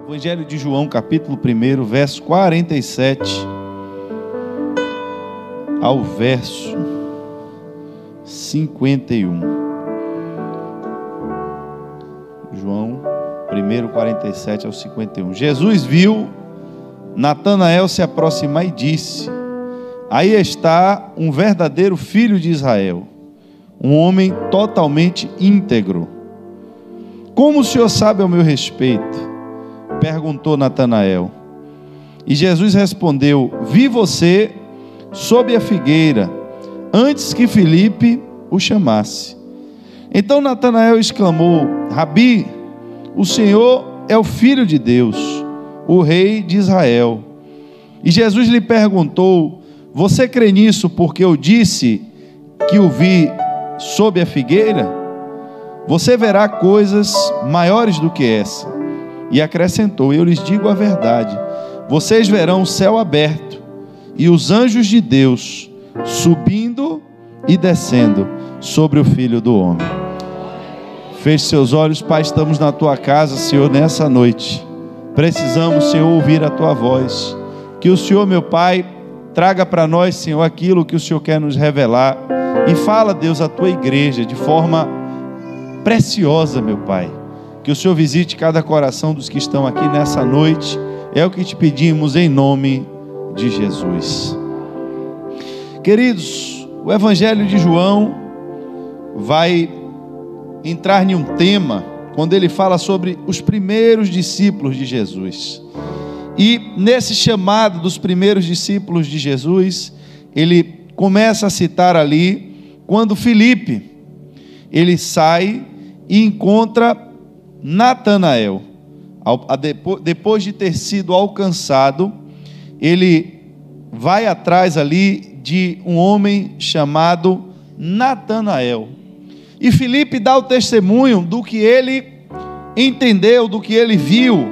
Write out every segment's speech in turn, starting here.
Evangelho de João, capítulo 1, verso 47 ao verso 51. João 1, 47 ao 51. Jesus viu Natanael se aproximar e disse: aí está um verdadeiro filho de Israel, um homem totalmente íntegro. Como o Senhor sabe ao meu respeito? Perguntou Natanael. E Jesus respondeu: vi você sob a figueira, antes que Filipe o chamasse. Então Natanael exclamou: Rabi, o Senhor é o Filho de Deus, o Rei de Israel. E Jesus lhe perguntou: você crê nisso porque eu disse que o vi sob a figueira? Você verá coisas maiores do que essa. E acrescentou: eu lhes digo a verdade, vocês verão o céu aberto e os anjos de Deus subindo e descendo sobre o Filho do Homem. Feche seus olhos. Pai, estamos na tua casa, Senhor, nessa noite. Precisamos, Senhor, ouvir a tua voz. Que o Senhor, meu Pai, traga para nós, Senhor, aquilo que o Senhor quer nos revelar. E fala, Deus, a tua igreja de forma preciosa, meu Pai. Que o Senhor visite cada coração dos que estão aqui nessa noite. É o que te pedimos em nome de Jesus. Queridos, o Evangelho de João vai entrar em um tema quando ele fala sobre os primeiros discípulos de Jesus. E nesse chamado dos primeiros discípulos de Jesus, ele começa a citar ali quando Filipe, ele sai e encontra Natanael. Depois de ter sido alcançado, ele vai atrás ali de um homem chamado Natanael. E Filipe dá o testemunho do que ele entendeu, do que ele viu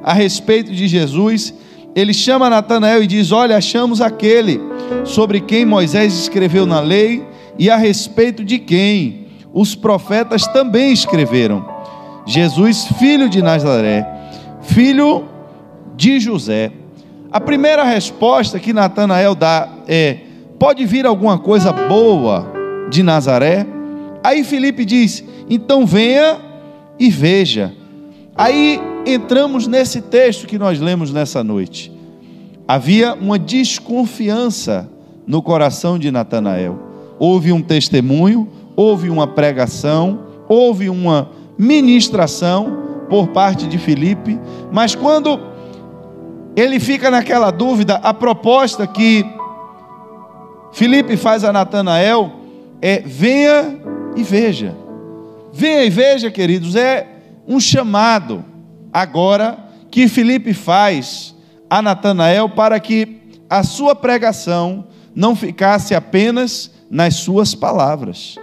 a respeito de Jesus. Ele chama Natanael e diz: olha, achamos aquele sobre quem Moisés escreveu na lei e a respeito de quem os profetas também escreveram, Jesus, filho de Nazaré, filho de José. A primeira resposta que Natanael dá é: pode vir alguma coisa boa de Nazaré? Aí Filipe diz: então venha e veja. Aí entramos nesse texto que nós lemos nessa noite. Havia uma desconfiança no coração de Natanael. Houve um testemunho, houve uma pregação, houve uma ministração por parte de Filipe, mas quando ele fica naquela dúvida, a proposta que Filipe faz a Natanael é: venha e veja. Venha e veja, queridos, é um chamado agora que Filipe faz a Natanael para que a sua pregação não ficasse apenas nas suas palavras.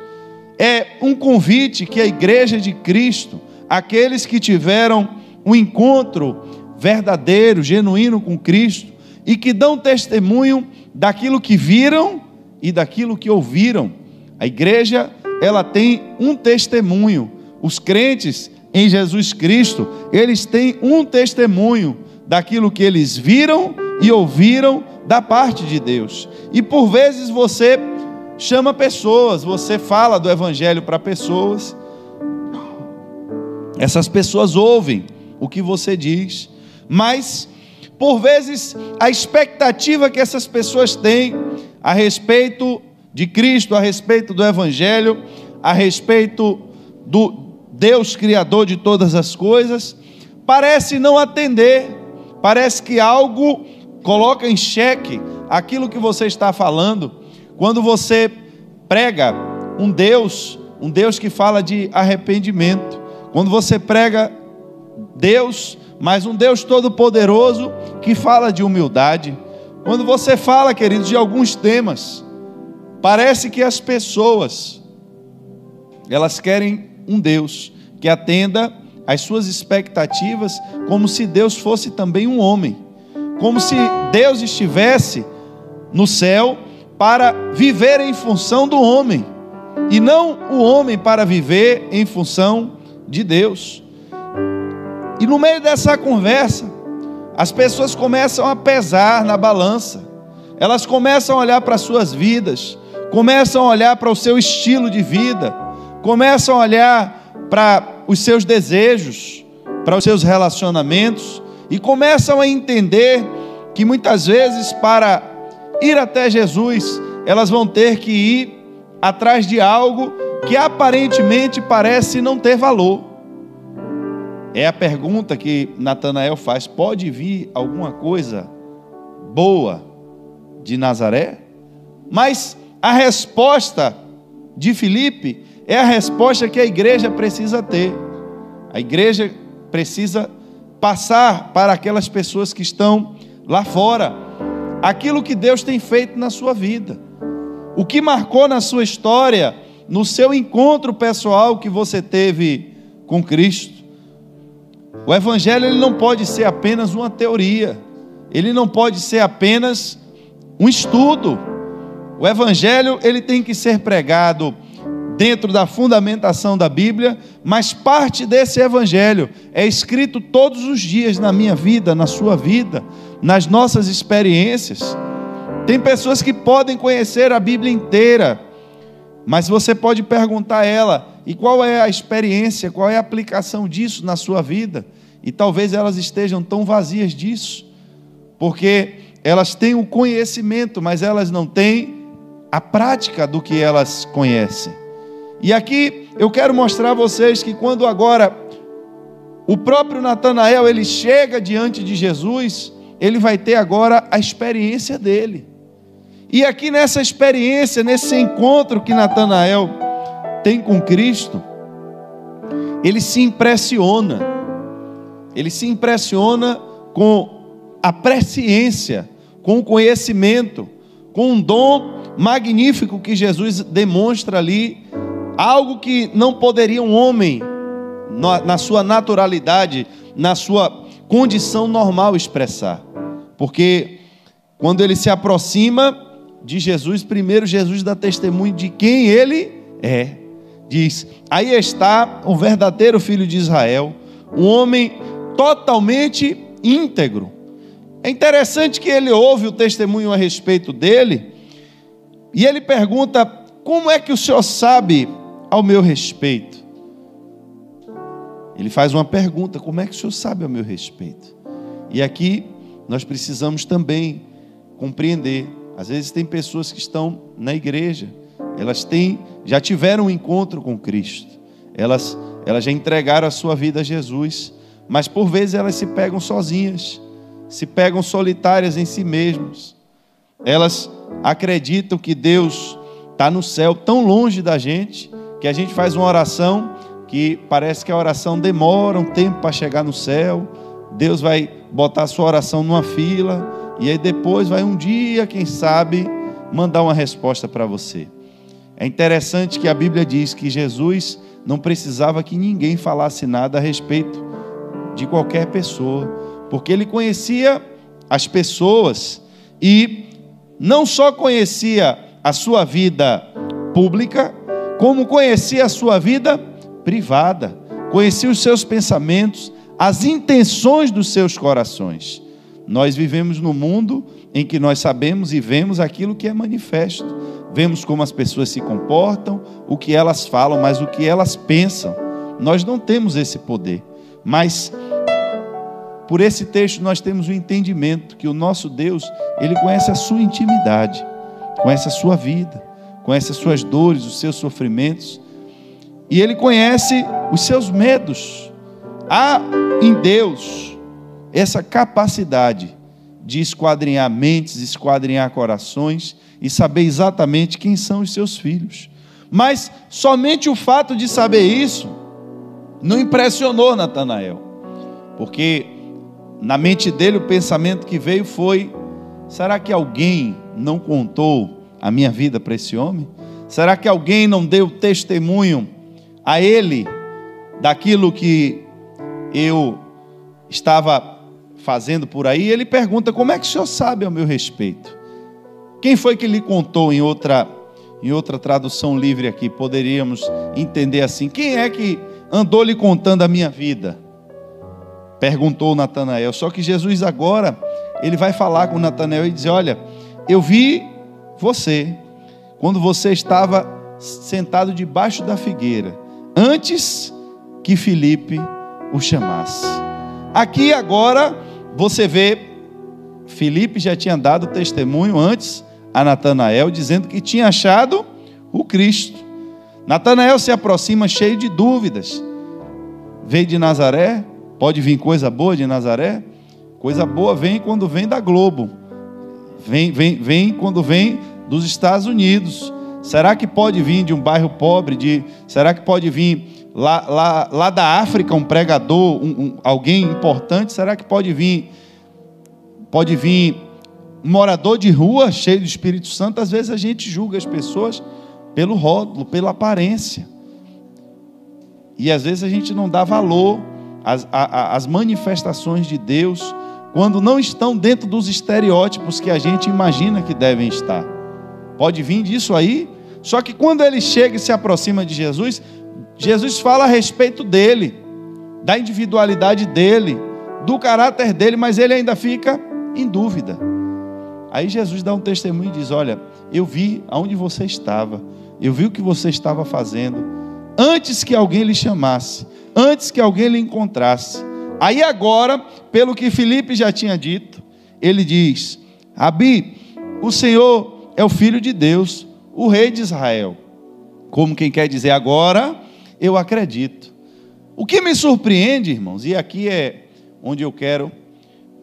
É um convite que a igreja de Cristo, aqueles que tiveram um encontro verdadeiro, genuíno com Cristo, e que dão testemunho daquilo que viram e daquilo que ouviram. A igreja, ela tem um testemunho. Os crentes em Jesus Cristo, eles têm um testemunho daquilo que eles viram e ouviram da parte de Deus. E por vezes você chama pessoas, você fala do Evangelho para pessoas, essas pessoas ouvem o que você diz, mas por vezes a expectativa que essas pessoas têm a respeito de Cristo, a respeito do Evangelho, a respeito do Deus Criador de todas as coisas, parece não atender, parece que algo coloca em xeque aquilo que você está falando. Quando você prega um Deus que fala de arrependimento, quando você prega Deus, mas um Deus todo-poderoso que fala de humildade, quando você fala, queridos, de alguns temas, parece que as pessoas, elas querem um Deus que atenda às suas expectativas, como se Deus fosse também um homem, como se Deus estivesse no céu para viver em função do homem, e não o homem para viver em função de Deus. E no meio dessa conversa, as pessoas começam a pesar na balança. Elas começam a olhar para as suas vidas, começam a olhar para o seu estilo de vida, começam a olhar para os seus desejos, para os seus relacionamentos, e começam a entender que muitas vezes, para ir até Jesus, elas vão ter que ir atrás de algo que aparentemente parece não ter valor. É a pergunta que Natanael faz: pode vir alguma coisa boa de Nazaré? Mas a resposta de Filipe é a resposta que a igreja precisa ter. A igreja precisa passar para aquelas pessoas que estão lá fora aquilo que Deus tem feito na sua vida, o que marcou na sua história, no seu encontro pessoal que você teve com Cristo. O evangelho, ele não pode ser apenas uma teoria, ele não pode ser apenas um estudo. O evangelho, ele tem que ser pregado dentro da fundamentação da Bíblia, mas parte desse evangelho é escrito todos os dias na minha vida, na sua vida, nas nossas experiências. Tem pessoas que podem conhecer a Bíblia inteira, mas você pode perguntar a ela: e qual é a experiência, qual é a aplicação disso na sua vida? E talvez elas estejam tão vazias disso, porque elas têm o conhecimento, mas elas não têm a prática do que elas conhecem. E aqui eu quero mostrar a vocês que quando agora o próprio Natanael, ele chega diante de Jesus, ele vai ter agora a experiência dele. E aqui nessa experiência, nesse encontro que Natanael tem com Cristo, ele se impressiona com a presciência, com o conhecimento, com um dom magnífico que Jesus demonstra ali, algo que não poderia um homem, na sua naturalidade, na sua condição normal, expressar. Porque quando ele se aproxima de Jesus, primeiro Jesus dá testemunho de quem ele é. Diz: aí está o verdadeiro filho de Israel, um homem totalmente íntegro. É interessante que ele ouve o testemunho a respeito dele, e ele pergunta: como é que o senhor sabe ao meu respeito? Ele faz uma pergunta: como é que o senhor sabe ao meu respeito? E aqui nós precisamos também compreender. Às vezes tem pessoas que estão na igreja, elas já tiveram um encontro com Cristo, elas já entregaram a sua vida a Jesus, mas por vezes elas se pegam sozinhas, se pegam solitárias em si mesmas. Elas acreditam que Deus está no céu, tão longe da gente, que a gente faz uma oração que parece que a oração demora um tempo para chegar no céu. Deus vai botar a sua oração numa fila, e aí depois vai um dia, quem sabe, mandar uma resposta para você. É interessante que a Bíblia diz que Jesus não precisava que ninguém falasse nada a respeito de qualquer pessoa, porque ele conhecia as pessoas, e não só conhecia a sua vida pública, como conhecia a sua vida privada, conhecia os seus pensamentos, as intenções dos seus corações. Nós vivemos num mundo em que nós sabemos e vemos aquilo que é manifesto, vemos como as pessoas se comportam, o que elas falam, mas o que elas pensam, nós não temos esse poder. Mas por esse texto nós temos o entendimento que o nosso Deus, ele conhece a sua intimidade, conhece a sua vida, conhece as suas dores, os seus sofrimentos, e ele conhece os seus medos. Há em Deus essa capacidade de esquadrinhar mentes, esquadrinhar corações e saber exatamente quem são os seus filhos. Mas somente o fato de saber isso não impressionou Natanael, porque na mente dele o pensamento que veio foi: será que alguém não contou a minha vida para esse homem? Será que alguém não deu testemunho a ele daquilo que eu estava fazendo por aí? Ele pergunta: como é que o senhor sabe ao meu respeito? Quem foi que lhe contou? Em outra tradução livre aqui, poderíamos entender assim: quem é que andou lhe contando a minha vida? perguntou Natanael. Só que Jesus agora, ele vai falar com Natanael e dizer: olha, eu vi você quando você estava sentado debaixo da figueira, antes que Filipe o chamasse. Aqui agora você vê, Filipe já tinha dado testemunho antes a Natanael, dizendo que tinha achado o Cristo. Natanael se aproxima cheio de dúvidas. Veio de Nazaré, pode vir coisa boa de Nazaré? Coisa boa vem quando vem da Globo, vem quando vem dos Estados Unidos. Será que pode vir de um bairro pobre? Será que pode vir lá da África um pregador, alguém importante? Será que pode vir um morador de rua cheio do Espírito Santo? Às vezes a gente julga as pessoas pelo rótulo, pela aparência, e às vezes a gente não dá valor às manifestações de Deus, quando não estão dentro dos estereótipos que a gente imagina que devem estar. Pode vir disso aí. Só que quando ele chega e se aproxima de Jesus, Jesus fala a respeito dele, da individualidade dele, do caráter dele, mas ele ainda fica em dúvida. Aí Jesus dá um testemunho e diz: olha, eu vi aonde você estava, eu vi o que você estava fazendo, antes que alguém lhe chamasse, antes que alguém lhe encontrasse. Aí agora, pelo que Filipe já tinha dito, ele diz: Rabi, o Senhor é o Filho de Deus, o Rei de Israel. Como quem quer dizer, agora eu acredito. O que me surpreende, irmãos, e aqui é onde eu quero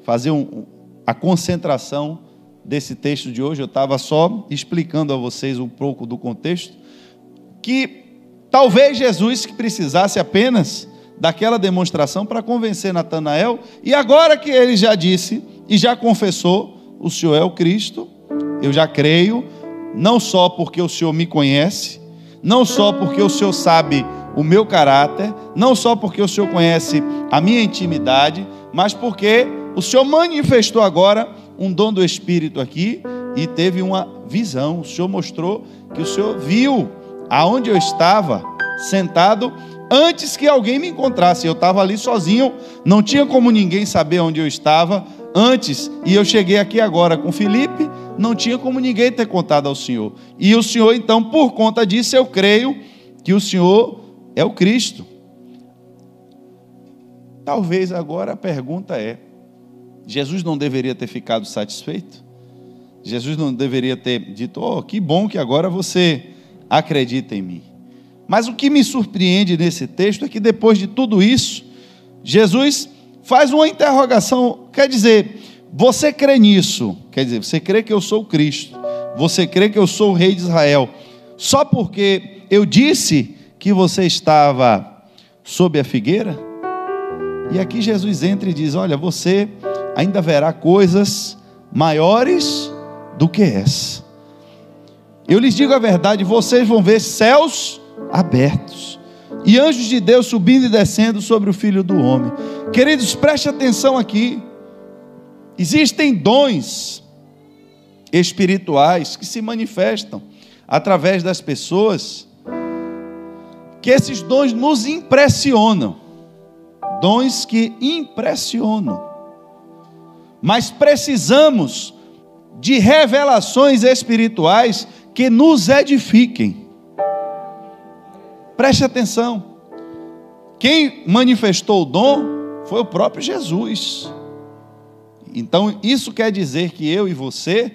fazer a concentração desse texto de hoje. Eu estava só explicando a vocês um pouco do contexto, que talvez Jesus precisasse apenas daquela demonstração para convencer Natanael, e agora que ele já disse e já confessou: o Senhor é o Cristo, eu já creio, não só porque o Senhor me conhece, não só porque o Senhor sabe o meu caráter, não só porque o Senhor conhece a minha intimidade, mas porque o Senhor manifestou agora um dom do Espírito aqui e teve uma visão. O Senhor mostrou que o Senhor viu aonde eu estava sentado antes que alguém me encontrasse. Eu estava ali sozinho, não tinha como ninguém saber onde eu estava antes, e eu cheguei aqui agora com Filipe, não tinha como ninguém ter contado ao Senhor. E o Senhor, então, por conta disso, eu creio que o Senhor é o Cristo. Talvez agora a pergunta é: Jesus não deveria ter ficado satisfeito? Jesus não deveria ter dito: oh, que bom que agora você acredita em mim? Mas o que me surpreende nesse texto é que depois de tudo isso, Jesus faz uma interrogação. Quer dizer, você crê nisso? Quer dizer, você crê que eu sou o Cristo? Você crê que eu sou o Rei de Israel? Só porque eu disse que você estava sob a figueira? E aqui Jesus entra e diz: olha, você ainda verá coisas maiores do que essa. Eu lhes digo a verdade, vocês vão ver céus abertos e anjos de Deus subindo e descendo sobre o Filho do Homem. Queridos, preste atenção aqui. Existem dons espirituais que se manifestam através das pessoas, que esses dons nos impressionam, dons que impressionam, mas precisamos de revelações espirituais que nos edifiquem. Preste atenção, quem manifestou o dom foi o próprio Jesus. Então isso quer dizer que eu e você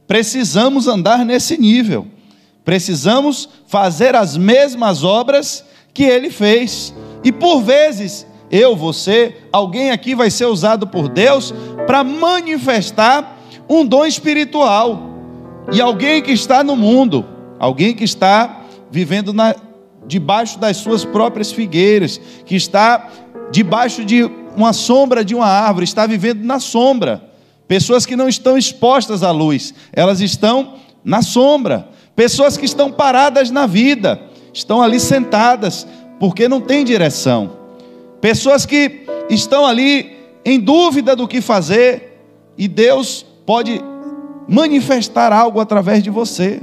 precisamos andar nesse nível, precisamos fazer as mesmas obras que ele fez. E por vezes, eu, você, alguém aqui vai ser usado por Deus para manifestar um dom espiritual. E alguém que está no mundo, alguém que está vivendo debaixo das suas próprias figueiras, que está debaixo de uma sombra de uma árvore, está vivendo na sombra. Pessoas que não estão expostas à luz, elas estão na sombra. Pessoas que estão paradas na vida, estão ali sentadas, porque não tem direção. Pessoas que estão ali em dúvida do que fazer, e Deus pode manifestar algo através de você,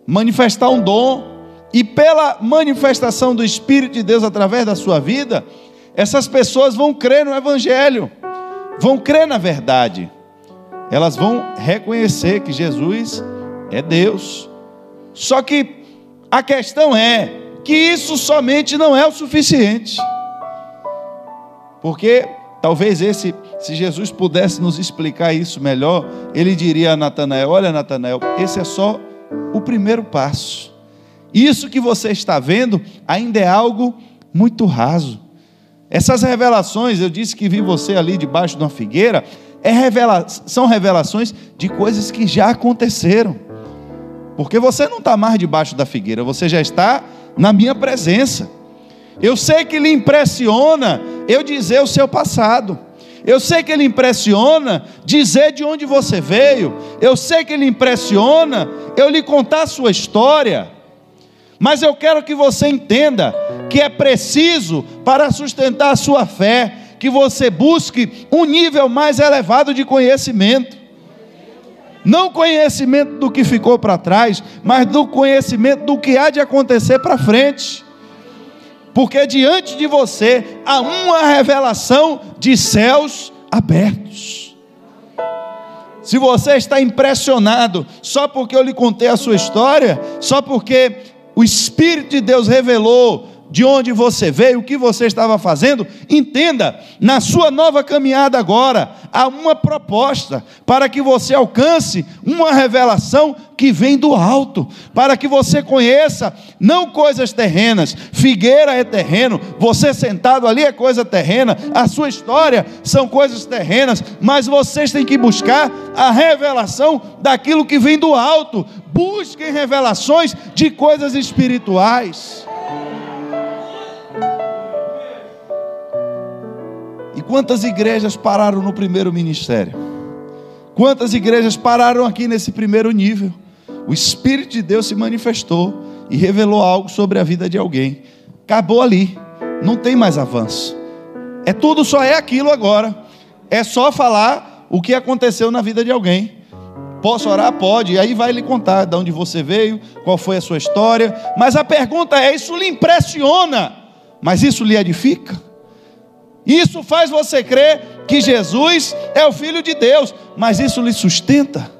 manifestar um dom, e pela manifestação do Espírito de Deus através da sua vida, essas pessoas vão crer no Evangelho, vão crer na verdade, elas vão reconhecer que Jesus é Deus. Só que a questão é que isso somente não é o suficiente, porque talvez se Jesus pudesse nos explicar isso melhor, ele diria a Natanael: olha, Natanael, esse é só o primeiro passo. Isso que você está vendo ainda é algo muito raso. Essas revelações, eu disse que vi você ali debaixo de uma figueira, são revelações de coisas que já aconteceram, porque você não está mais debaixo da figueira, você já está na minha presença. Eu sei que lhe impressiona eu dizer o seu passado, eu sei que lhe impressiona dizer de onde você veio, eu sei que lhe impressiona eu lhe contar a sua história, mas eu quero que você entenda que é preciso, para sustentar a sua fé, que você busque um nível mais elevado de conhecimento. Não conhecimento do que ficou para trás, mas do conhecimento do que há de acontecer para frente. Porque diante de você há uma revelação de céus abertos. Se você está impressionado só porque eu lhe contei a sua história, só porque o Espírito de Deus revelou de onde você veio, o que você estava fazendo, entenda, na sua nova caminhada agora, há uma proposta para que você alcance uma revelação que vem do alto, para que você conheça não coisas terrenas. Figueira é terreno, você sentado ali é coisa terrena, a sua história são coisas terrenas, mas vocês têm que buscar a revelação daquilo que vem do alto. Busquem revelações de coisas espirituais. E quantas igrejas pararam no primeiro ministério? Quantas igrejas pararam aqui nesse primeiro nível? O Espírito de Deus se manifestou e revelou algo sobre a vida de alguém. Acabou ali, não tem mais avanço. Tudo só é aquilo agora. É só falar o que aconteceu na vida de alguém. Posso orar? Pode. E aí vai lhe contar de onde você veio, qual foi a sua história. Mas a pergunta é: isso lhe impressiona, mas isso lhe edifica? Isso faz você crer que Jesus é o Filho de Deus, mas isso lhe sustenta?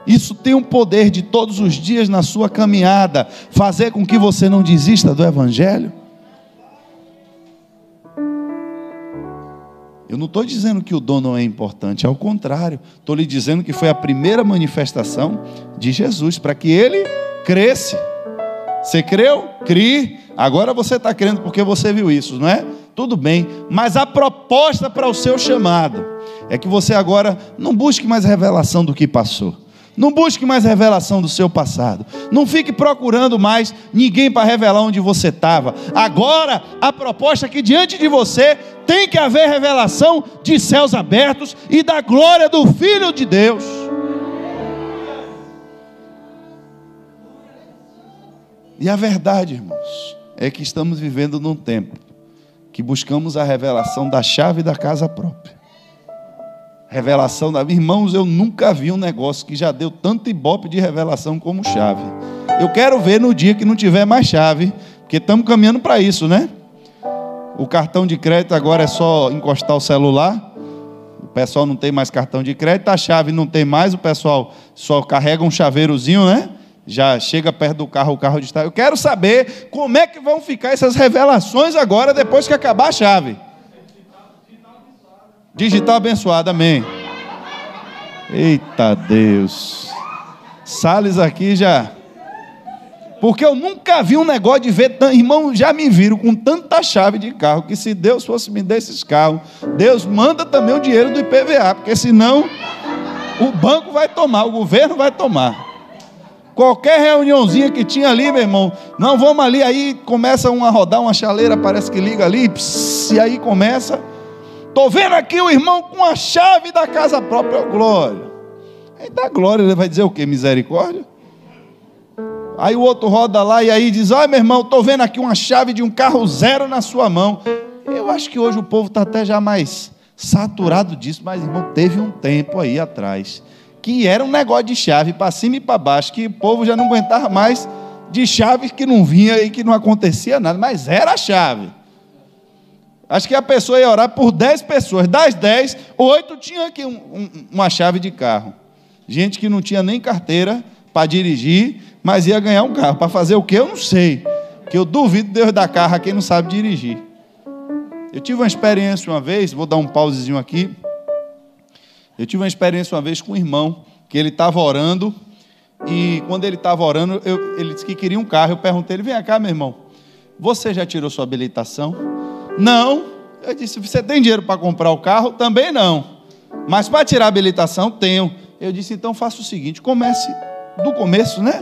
Isso tem um poder de todos os dias na sua caminhada fazer com que você não desista do Evangelho? Eu não estou dizendo que o dom não é importante, ao contrário, estou lhe dizendo que foi a primeira manifestação de Jesus, para que ele cresce. Você creu? Crie. Agora você está crendo porque você viu isso, não é? Tudo bem, mas a proposta para o seu chamado é que você agora não busque mais revelação do que passou, não busque mais revelação do seu passado, não fique procurando mais ninguém para revelar onde você estava. Agora a proposta é que diante de você tem que haver revelação de céus abertos e da glória do Filho de Deus. E a verdade, irmãos, é que estamos vivendo num tempo que buscamos a revelação da chave da casa própria. Revelação da... Irmãos, eu nunca vi um negócio que já deu tanto ibope de revelação como chave. Eu quero ver no dia que não tiver mais chave, porque estamos caminhando para isso, né? O cartão de crédito agora é só encostar o celular. O pessoal não tem mais cartão de crédito, a chave não tem mais, o pessoal só carrega um chaveirozinho, né? Já chega perto do carro, o carro está. Eu quero saber como é que vão ficar essas revelações agora, depois que acabar a chave. Digital abençoado, amém. Eita Deus. Salles aqui já. Porque eu nunca vi um negócio de ver, irmão, já me viram com tanta chave de carro, que se Deus fosse me dar esses carros, Deus manda também o dinheiro do IPVA, porque senão o banco vai tomar, o governo vai tomar. Qualquer reuniãozinha que tinha ali, meu irmão, não, vamos ali, aí começa a rodar uma chaleira, parece que liga ali, e aí começa, estou vendo aqui o irmão com a chave da casa própria, glória. Aí dá glória, ele vai dizer o quê? Misericórdia? Aí o outro roda lá e aí diz: olha, meu irmão, estou vendo aqui uma chave de um carro zero na sua mão. Eu acho que hoje o povo está até já mais saturado disso, mas, irmão, teve um tempo aí atrás que era um negócio de chave para cima e para baixo, que o povo já não aguentava mais de chave que não vinha e que não acontecia nada, mas era a chave. Acho que a pessoa ia orar por 10 pessoas. Das 10, 8 tinham aqui uma chave de carro. Gente que não tinha nem carteira para dirigir, mas ia ganhar um carro. Para fazer o quê? Eu não sei. Porque eu duvido Deus dar carro a quem não sabe dirigir. Eu tive uma experiência uma vez, vou dar um pausezinho aqui. Eu tive uma experiência uma vez com um irmão, que ele estava orando, e quando ele estava orando, ele disse que queria um carro. Eu perguntei ele, vem cá, meu irmão, você já tirou sua habilitação? Não. Eu disse, você tem dinheiro para comprar o carro? Também não. Mas para tirar a habilitação, tenho. Eu disse, então faça o seguinte, comece do começo, né?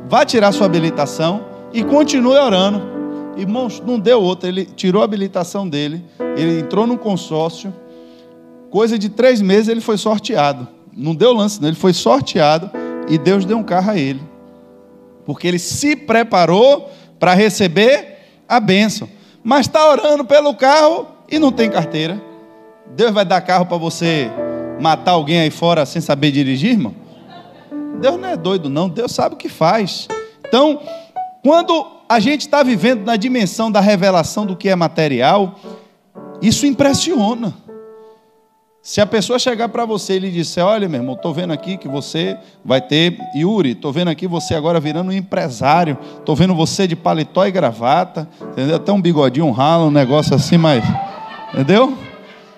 Vá tirar sua habilitação e continue orando. Irmãos, não deu outra, ele tirou a habilitação dele, ele entrou num consórcio, coisa de 3 meses ele foi sorteado. Não deu lance, não, ele foi sorteado e Deus deu um carro a ele. Porque ele se preparou para receber a bênção. Mas está orando pelo carro e não tem carteira. Deus vai dar carro para você matar alguém aí fora sem saber dirigir, irmão? Deus não é doido não, Deus sabe o que faz. Então, quando a gente está vivendo na dimensão da revelação do que é material, isso impressiona. Se a pessoa chegar para você e lhe disser, olha meu irmão, estou vendo aqui que você vai ter, Yuri, estou vendo aqui você agora virando um empresário, estou vendo você de paletó e gravata, entendeu? Até um bigodinho, um ralo, um negócio assim, mas, entendeu?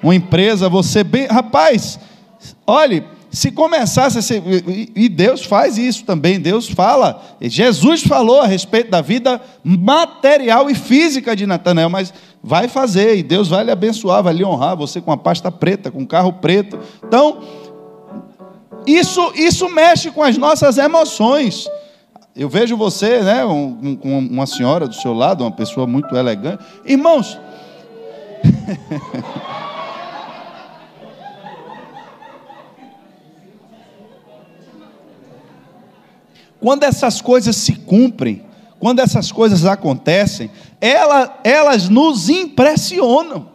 Uma empresa, você bem, rapaz, olhe, se começasse a ser, e Deus faz isso também, Deus fala, Jesus falou a respeito da vida material e física de Natanael, mas vai fazer, e Deus vai lhe abençoar, vai lhe honrar, você com a pasta preta, com um carro preto. Então, isso mexe com as nossas emoções. Eu vejo você, né, com uma senhora do seu lado, uma pessoa muito elegante. Irmãos, quando essas coisas se cumprem, quando essas coisas acontecem, elas nos impressionam.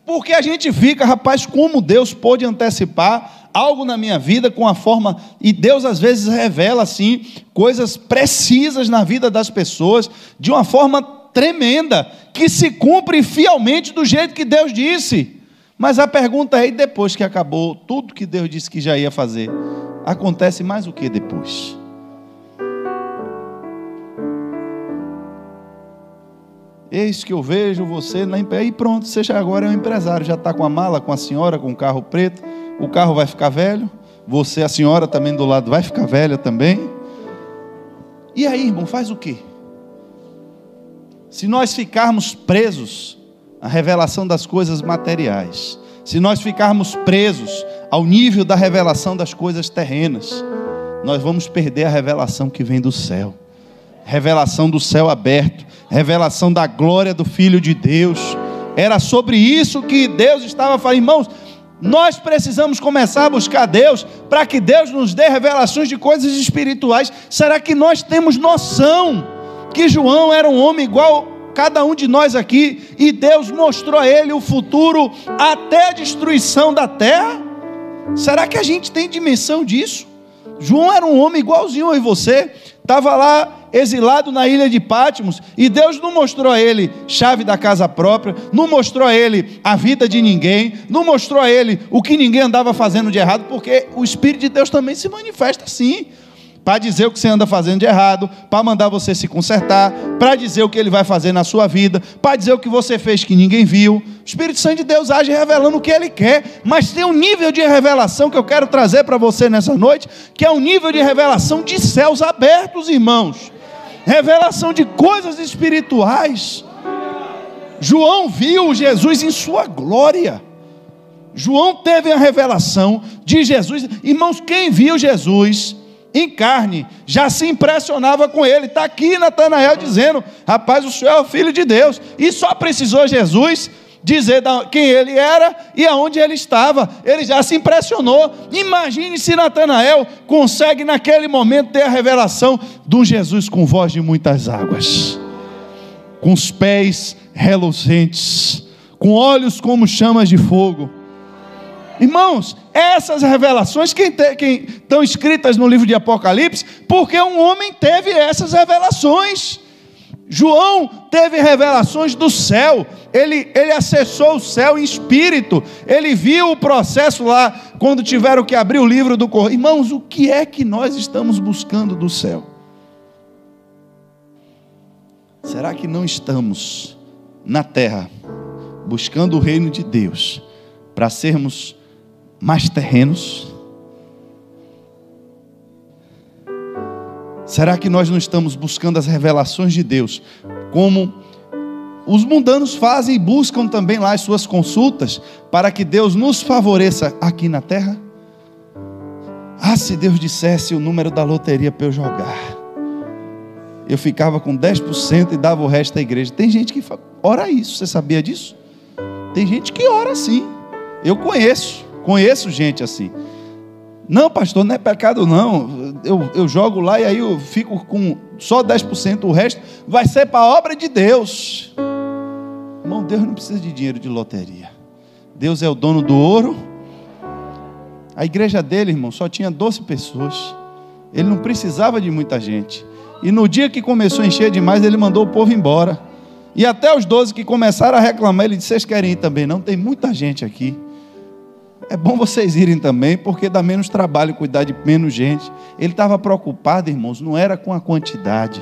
Porque a gente fica, rapaz, como Deus pôde antecipar algo na minha vida com a forma, e Deus às vezes revela assim, coisas precisas na vida das pessoas, de uma forma tremenda, que se cumpre fielmente do jeito que Deus disse. Mas a pergunta é, e depois que acabou tudo que Deus disse que já ia fazer, acontece mais o que depois? Eis que eu vejo você na empresa, e pronto, você já agora é um empresário, já está com a mala, com a senhora, com o carro preto, o carro vai ficar velho, você, a senhora também do lado vai ficar velha também. E aí, irmão, faz o quê? Se nós ficarmos presos à revelação das coisas materiais, se nós ficarmos presos ao nível da revelação das coisas terrenas, nós vamos perder a revelação que vem do céu, revelação do céu aberto, revelação da glória do Filho de Deus. Era sobre isso que Deus estava falando. Irmãos, nós precisamos começar a buscar Deus, para que Deus nos dê revelações de coisas espirituais. Será que nós temos noção que João era um homem igual cada um de nós aqui, e Deus mostrou a ele o futuro até a destruição da terra? Será que a gente tem dimensão disso? João era um homem igualzinho eu e você, estava lá exilado na ilha de Patmos, e Deus não mostrou a ele chave da casa própria, não mostrou a ele a vida de ninguém, não mostrou a ele o que ninguém andava fazendo de errado, porque o Espírito de Deus também se manifesta assim, para dizer o que você anda fazendo de errado, para mandar você se consertar, para dizer o que Ele vai fazer na sua vida, para dizer o que você fez que ninguém viu. O Espírito Santo de Deus age revelando o que Ele quer, mas tem um nível de revelação que eu quero trazer para você nessa noite, que é um nível de revelação de céus abertos, irmãos, revelação de coisas espirituais. João viu Jesus em sua glória. João teve a revelação de Jesus. Irmãos, quem viu Jesus em carne já se impressionava com ele. Está aqui Natanael dizendo: rapaz, o Senhor é o Filho de Deus. E só precisou Jesus dizer quem ele era e aonde ele estava. Ele já se impressionou. Imagine se Natanael consegue naquele momento ter a revelação de um Jesus com voz de muitas águas, com os pés reluzentes, com olhos como chamas de fogo. Irmãos, essas revelações que estão escritas no livro de Apocalipse, porque um homem teve essas revelações. João teve revelações do céu, ele acessou o céu em espírito, ele viu o processo lá, quando tiveram que abrir o livro do Correio. Irmãos, o que é que nós estamos buscando do céu? Será que não estamos na terra, buscando o reino de Deus, para sermos mais terrenos? Será que nós não estamos buscando as revelações de Deus, como os mundanos fazem e buscam também lá as suas consultas, para que Deus nos favoreça aqui na terra? Ah, se Deus dissesse o número da loteria para eu jogar, eu ficava com 10% e dava o resto à igreja. Tem gente que ora isso, você sabia disso? Tem gente que ora assim. Eu conheço gente assim. Não, pastor, não é pecado não, eu jogo lá e aí eu fico com só 10%, o resto vai ser para a obra de Deus. Irmão, Deus não precisa de dinheiro de loteria. Deus é o dono do ouro. A igreja dele, irmão, só tinha 12 pessoas. Ele não precisava de muita gente. E no dia que começou a encher demais, ele mandou o povo embora. E até os 12 que começaram a reclamar, ele disse: vocês querem ir também? Não, tem muita gente aqui. É bom vocês irem também, porque dá menos trabalho cuidar de menos gente. Ele estava preocupado, irmãos, não era com a quantidade.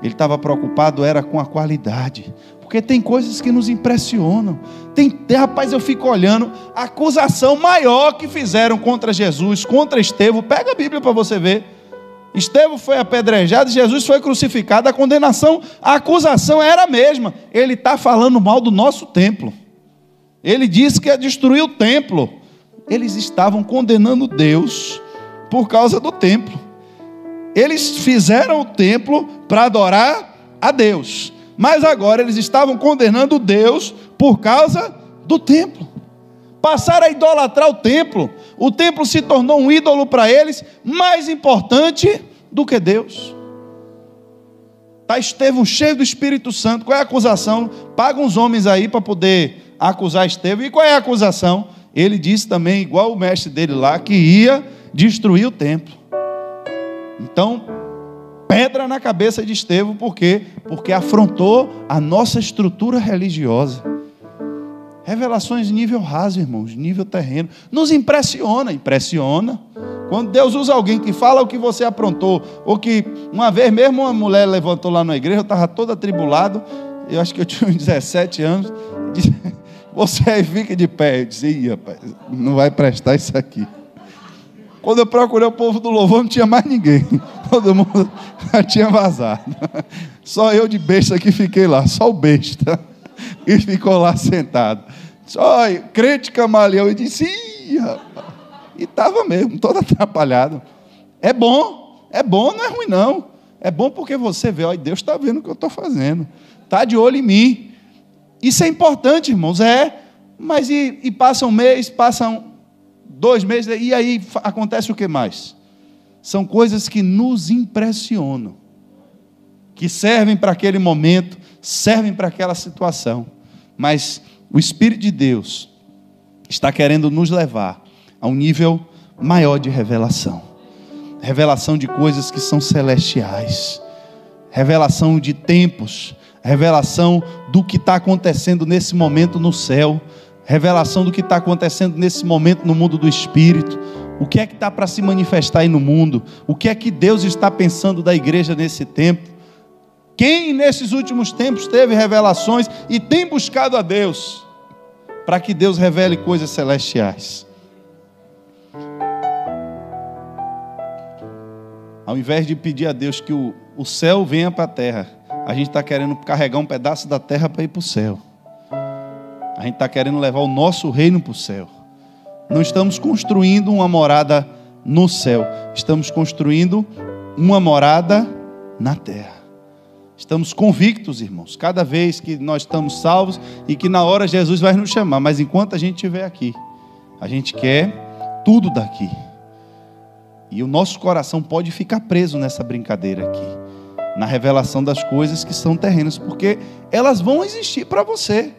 Ele estava preocupado, era com a qualidade. Porque tem coisas que nos impressionam. Rapaz, eu fico olhando a acusação maior que fizeram contra Jesus, contra Estevão. Pega a Bíblia para você ver. Estevão foi apedrejado, Jesus foi crucificado. A condenação, a acusação era a mesma. Ele está falando mal do nosso templo. Ele disse que ia destruir o templo. Eles estavam condenando Deus por causa do templo. Eles fizeram o templo para adorar a Deus, mas agora eles estavam condenando Deus por causa do templo. Passaram a idolatrar o templo. O templo se tornou um ídolo para eles, mais importante do que Deus. Está Estevão cheio do Espírito Santo. Qual é a acusação? Paga uns homens aí para poder acusar Estevão. E qual é a acusação? Ele disse também, igual o mestre dele lá, que ia destruir o templo. Então, pedra na cabeça de Estevão. Por quê? Porque afrontou a nossa estrutura religiosa. Revelações de nível raso, irmãos, de nível terreno. Nos impressiona. Quando Deus usa alguém que fala o que você aprontou, ou que uma vez mesmo uma mulher levantou lá na igreja, eu estava todo atribulado, eu acho que eu tinha uns 17 anos, disse: você aí fica de pé. Eu disse: ih, rapaz, não vai prestar isso aqui. Quando eu procurei o povo do louvor, não tinha mais ninguém. Todo mundo já tinha vazado. Só eu de besta que fiquei lá, só o besta. E ficou lá sentado. Só crente camaleão. Eu disse: ih, rapaz. E estava mesmo, todo atrapalhado. É bom, não é ruim não. É bom porque você vê, ó, Deus está vendo o que eu estou fazendo. Está de olho em mim. Isso é importante, irmãos, mas e passa um mês, passam 2 meses, e aí acontece o que mais? São coisas que nos impressionam, que servem para aquele momento, servem para aquela situação, mas o Espírito de Deus está querendo nos levar a um nível maior de revelação de coisas que são celestiais, revelação de tempos, revelação do que está acontecendo nesse momento no céu, revelação do que está acontecendo nesse momento no mundo do Espírito. O que é que está para se manifestar aí no mundo? O que é que Deus está pensando da igreja nesse tempo? Quem nesses últimos tempos teve revelações e tem buscado a Deus, para que Deus revele coisas celestiais? Ao invés de pedir a Deus que o céu venha para a terra, a gente está querendo carregar um pedaço da terra para ir para o céu. A gente está querendo levar o nosso reino para o céu. Não estamos construindo uma morada no céu, estamos construindo uma morada na terra. Estamos convictos, irmãos, cada vez que nós estamos salvos e que na hora Jesus vai nos chamar, mas enquanto a gente estiver aqui, a gente quer tudo daqui. E o nosso coração pode ficar preso nessa brincadeira aqui, na revelação das coisas que são terrenas, porque elas vão existir para você.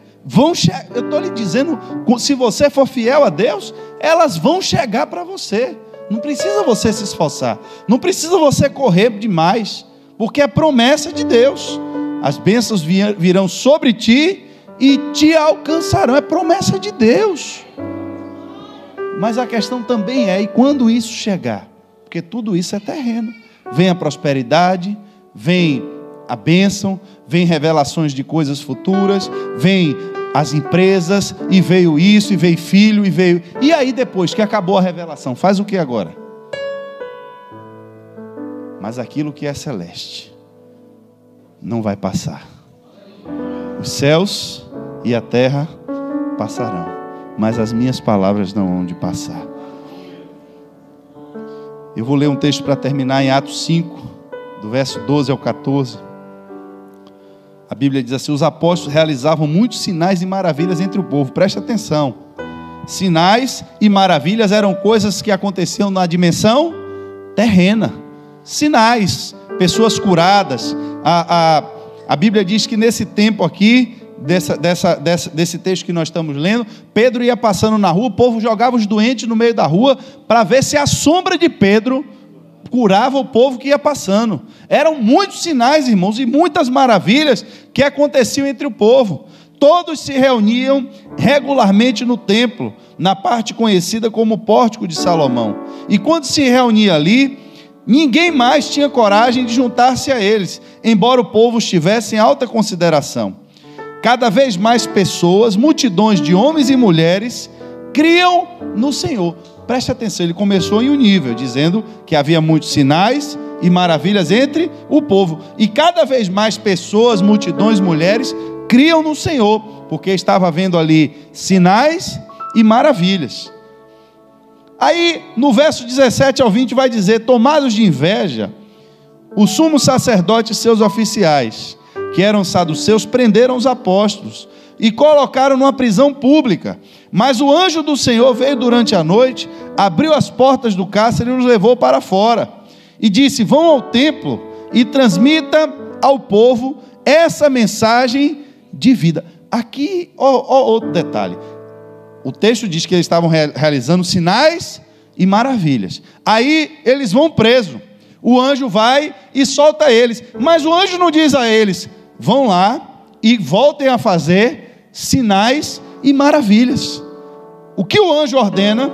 Eu estou lhe dizendo, se você for fiel a Deus, elas vão chegar para você. Não precisa você se esforçar, não precisa você correr demais, porque é promessa de Deus. as bênçãos virão sobre ti e te alcançarão. É promessa de Deus. Mas a questão também é, e quando isso chegar? Porque tudo isso é terreno. Vem a prosperidade, vem a bênção, vem revelações de coisas futuras, vem as empresas, e veio isso, e veio filho, e veio... E aí depois que acabou a revelação, faz o que agora? Mas aquilo que é celeste não vai passar. Os céus e a terra passarão, mas as minhas palavras não hão de passar. Eu vou ler um texto para terminar em Atos 5, do verso 12 ao 14. A Bíblia diz assim: os apóstolos realizavam muitos sinais e maravilhas entre o povo. Preste atenção. Sinais e maravilhas eram coisas que aconteciam na dimensão terrena. Sinais, pessoas curadas. A Bíblia diz que nesse tempo aqui, desse texto que nós estamos lendo, Pedro ia passando na rua, o povo jogava os doentes no meio da rua, para ver se a sombra de Pedro curava o povo que ia passando. Eram muitos sinais, irmãos, e muitas maravilhas que aconteciam entre o povo. Todos se reuniam regularmente no templo, na parte conhecida como Pórtico de Salomão. E quando se reunia ali, ninguém mais tinha coragem de juntar-se a eles, embora o povo estivesse em alta consideração. Cada vez mais pessoas, multidões de homens e mulheres, criam no Senhor. Preste atenção, ele começou em um nível, dizendo que havia muitos sinais e maravilhas entre o povo. E cada vez mais pessoas, multidões, mulheres, criam no Senhor, porque estava havendo ali sinais e maravilhas. Aí, no verso 17 ao 20, vai dizer: tomados de inveja, o sumo sacerdote e seus oficiais, que eram saduceus, prenderam os apóstolos e colocaram numa prisão pública. Mas o anjo do Senhor veio durante a noite, abriu as portas do cárcere e os levou para fora. E disse: vão ao templo e transmita ao povo essa mensagem de vida. Aqui, outro detalhe. O texto diz que eles estavam realizando sinais e maravilhas. Aí eles vão presos. O anjo vai e solta eles. Mas o anjo não diz a eles: vão lá e voltem a fazer sinais e maravilhas. O que o anjo ordena?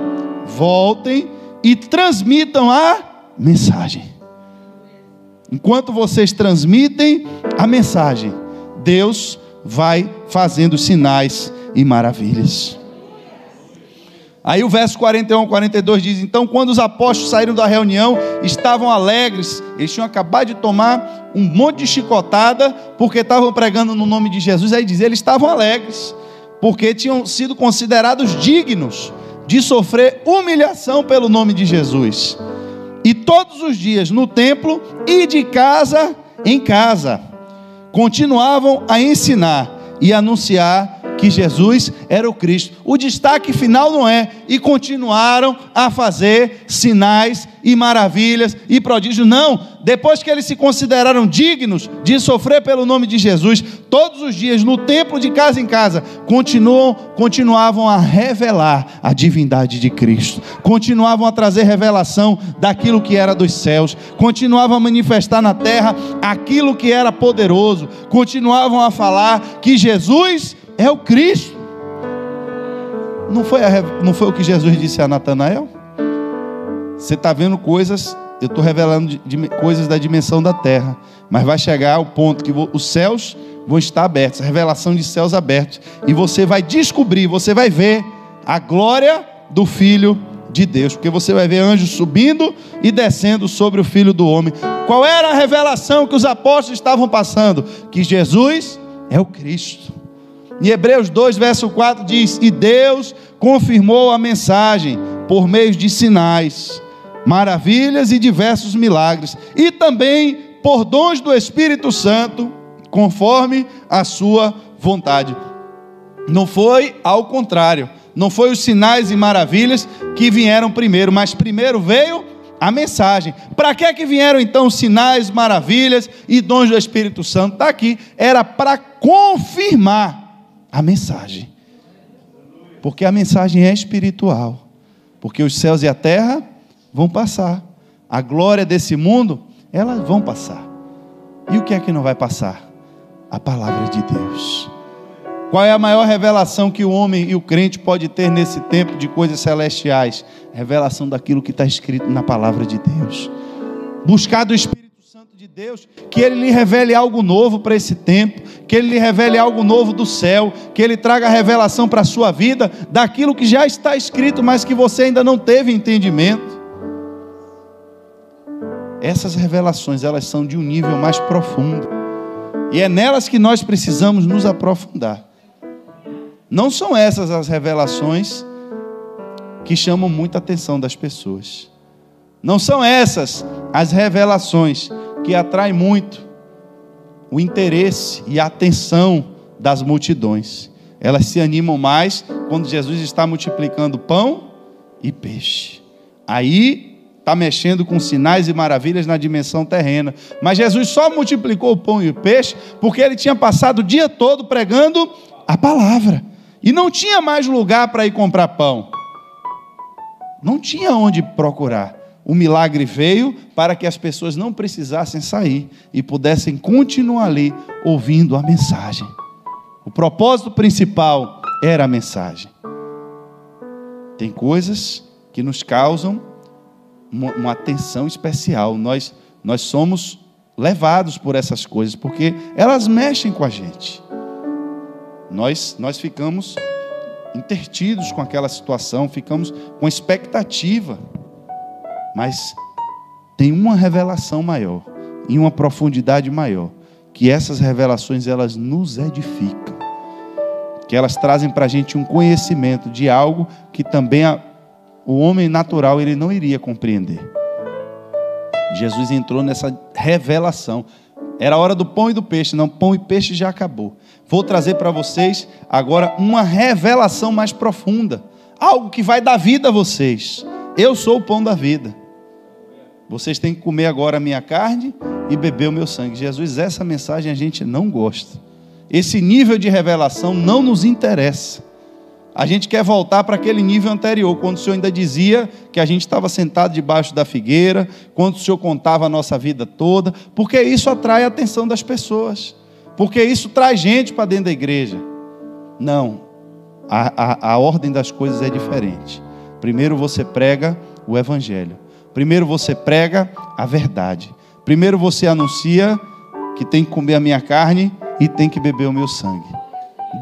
Voltem e transmitam a mensagem. Enquanto vocês transmitem a mensagem, Deus vai fazendo sinais e maravilhas. Aí o verso 41 a 42 diz: então quando os apóstolos saíram da reunião, estavam alegres. Eles tinham acabado de tomar um monte de chicotada, porque estavam pregando no nome de Jesus. Aí diz, eles estavam alegres, porque tinham sido considerados dignos de sofrer humilhação pelo nome de Jesus. E todos os dias no templo e de casa em casa, continuavam a ensinar e anunciar que Jesus era o Cristo. O destaque final não é: e continuaram a fazer sinais e maravilhas e prodígios. Não, depois que eles se consideraram dignos de sofrer pelo nome de Jesus, todos os dias no templo, de casa em casa, continuavam a revelar a divindade de Cristo, continuavam a trazer revelação daquilo que era dos céus, continuavam a manifestar na terra aquilo que era poderoso, continuavam a falar que Jesus é o Cristo. Não foi o que Jesus disse a Natanael? Você está vendo coisas, eu estou revelando coisas da dimensão da terra, mas vai chegar ao ponto que os céus vão estar abertos, a revelação de céus abertos, e você vai descobrir, você vai ver a glória do Filho de Deus, porque você vai ver anjos subindo e descendo sobre o Filho do Homem. Qual era a revelação que os apóstolos estavam passando? Que Jesus é o Cristo. Em Hebreus 2, verso 4 diz: e Deus confirmou a mensagem por meio de sinais, maravilhas e diversos milagres, e também por dons do Espírito Santo, conforme a sua vontade. Não foi ao contrário, não foi os sinais e maravilhas que vieram primeiro, mas primeiro veio a mensagem. Para que vieram então os sinais, maravilhas e dons do Espírito Santo? Está aqui, era para confirmar a mensagem, porque a mensagem é espiritual, porque os céus e a terra vão passar, a glória desse mundo, elas vão passar. E o que é que não vai passar? A palavra de Deus. Qual é a maior revelação que o homem e o crente pode ter nesse tempo de coisas celestiais? Revelação daquilo que está escrito na palavra de Deus. Buscar do Espírito Santo de Deus, que Ele lhe revele algo novo para esse tempo, que Ele lhe revele algo novo do céu, que Ele traga a revelação para a sua vida, daquilo que já está escrito, mas que você ainda não teve entendimento. Essas revelações, elas são de um nível mais profundo, e é nelas que nós precisamos nos aprofundar. Não são essas as revelações que chamam muita atenção das pessoas. Não são essas as revelações que atraem muito o interesse e a atenção das multidões. Elas se animam mais quando Jesus está multiplicando pão e peixe. Aí está mexendo com sinais e maravilhas na dimensão terrena. Mas Jesus só multiplicou o pão e o peixe porque Ele tinha passado o dia todo pregando a palavra. E não tinha mais lugar para ir comprar pão. Não tinha onde procurar. O milagre veio para que as pessoas não precisassem sair e pudessem continuar ali ouvindo a mensagem. O propósito principal era a mensagem. Tem coisas que nos causam uma atenção especial. Nós somos levados por essas coisas porque elas mexem com a gente. Nós ficamos intertidos com aquela situação, ficamos com expectativa. Mas tem uma revelação maior, e uma profundidade maior, que essas revelações elas nos edificam, que elas trazem para a gente um conhecimento de algo que também o homem natural ele não iria compreender. Jesus entrou nessa revelação. Era a hora do pão e do peixe. Não, pão e peixe já acabou. Vou trazer para vocês agora uma revelação mais profunda. Algo que vai dar vida a vocês. Eu sou o pão da vida. Vocês têm que comer agora a minha carne e beber o meu sangue. Jesus, essa mensagem a gente não gosta. Esse nível de revelação não nos interessa. A gente quer voltar para aquele nível anterior, quando o Senhor ainda dizia que a gente estava sentado debaixo da figueira, quando o Senhor contava a nossa vida toda, porque isso atrai a atenção das pessoas, porque isso traz gente para dentro da igreja. Não, a ordem das coisas é diferente. Primeiro você prega o Evangelho, primeiro você prega a verdade, primeiro você anuncia que tem que comer a minha carne e tem que beber o meu sangue.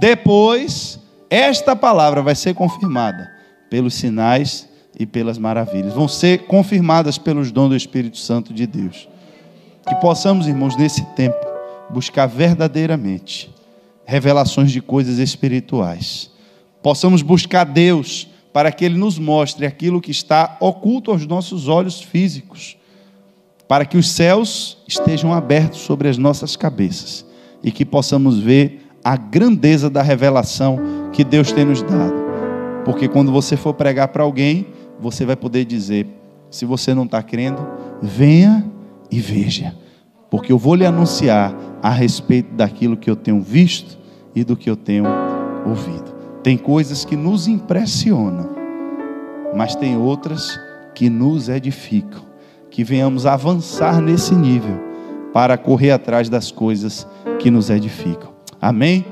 Depois, esta palavra vai ser confirmada pelos sinais e pelas maravilhas. Vão ser confirmadas pelos dons do Espírito Santo de Deus. Que possamos, irmãos, nesse tempo, buscar verdadeiramente revelações de coisas espirituais. Possamos buscar Deus para que Ele nos mostre aquilo que está oculto aos nossos olhos físicos. Para que os céus estejam abertos sobre as nossas cabeças. E que possamos ver a grandeza da revelação que Deus tem nos dado. Porque quando você for pregar para alguém, você vai poder dizer, se você não está crendo, venha e veja, porque eu vou lhe anunciar a respeito daquilo que eu tenho visto e do que eu tenho ouvido. Tem coisas que nos impressionam, mas tem outras que nos edificam, que venhamos avançar nesse nível, para correr atrás das coisas que nos edificam. Amém?